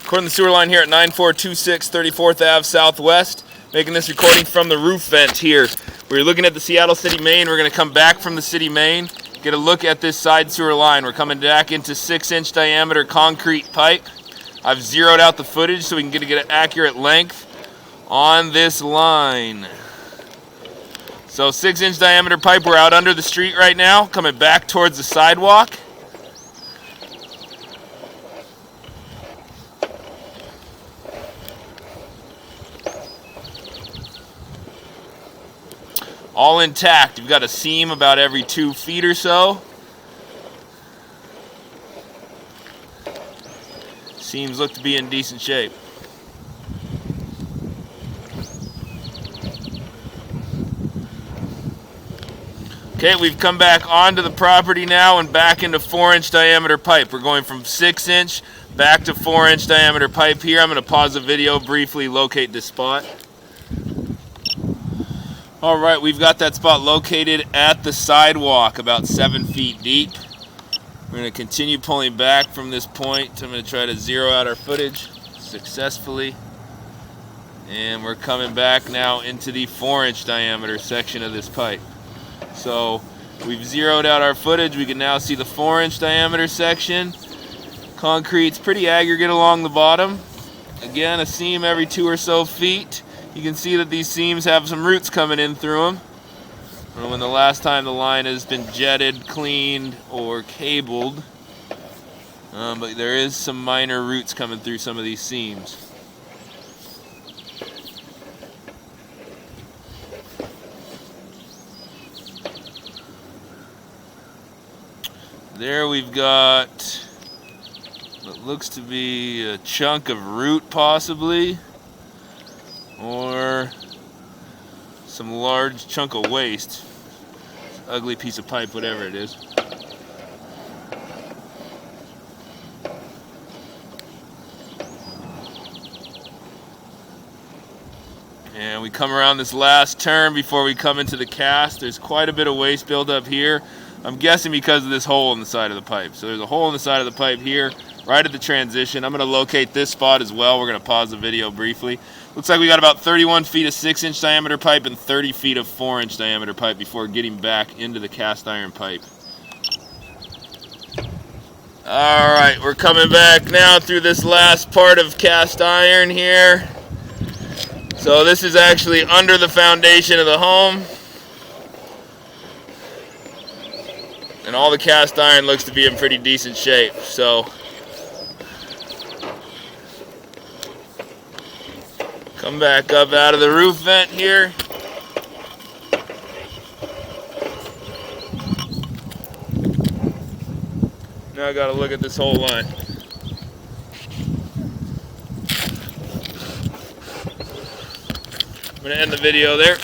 Recording the sewer line here at 9426 34th Ave Southwest. Making this recording from the roof vent here. We're looking at the Seattle City main. We're going to come back from the city main, get a look at this side sewer line. We're coming back into 6-inch diameter concrete pipe. I've zeroed out the footage so we can get an accurate length on this line. So 6-inch diameter pipe. We're out under the street right now, coming back towards the sidewalk. All intact. You've got a seam about every 2 feet or so. Seams look to be in decent shape. Okay, we've come back onto the property now and back into 4-inch diameter pipe. We're going from 6-inch back to 4-inch diameter pipe here. I'm going to pause the video, briefly locate this spot. All right, we've got that spot located at the sidewalk, about 7 feet deep. We're going to continue pulling back from this point. I'm going to try to zero out our footage successfully. And we're coming back now into the 4-inch diameter section of this pipe. So we've zeroed out our footage. We can now see the 4-inch diameter section. Concrete's pretty aggregate along the bottom. Again, a seam every 2 or so feet. You can see that these seams have some roots coming in through them. I don't know when the last time the line has been jetted, cleaned, or cabled. But there is some minor roots coming through some of these seams. There we've got what looks to be a chunk of root possibly, or some large chunk of waste. Ugly piece of pipe, whatever it is. And we come around this last turn before we come into the cast. There's quite a bit of waste buildup here. I'm guessing because of this hole in the side of the pipe. So there's a hole in the side of the pipe here, right at the transition. I'm going to locate this spot as well. We're going to pause the video briefly. Looks like we got about 31 feet of 6-inch diameter pipe and 30 feet of 4-inch diameter pipe before getting back into the cast iron pipe. All right, we're coming back now through this last part of cast iron here. So this is actually under the foundation of the home. And all the cast iron looks to be in pretty decent shape. So come back up out of the roof vent here. Now I gotta look at this whole line. I'm gonna end the video there.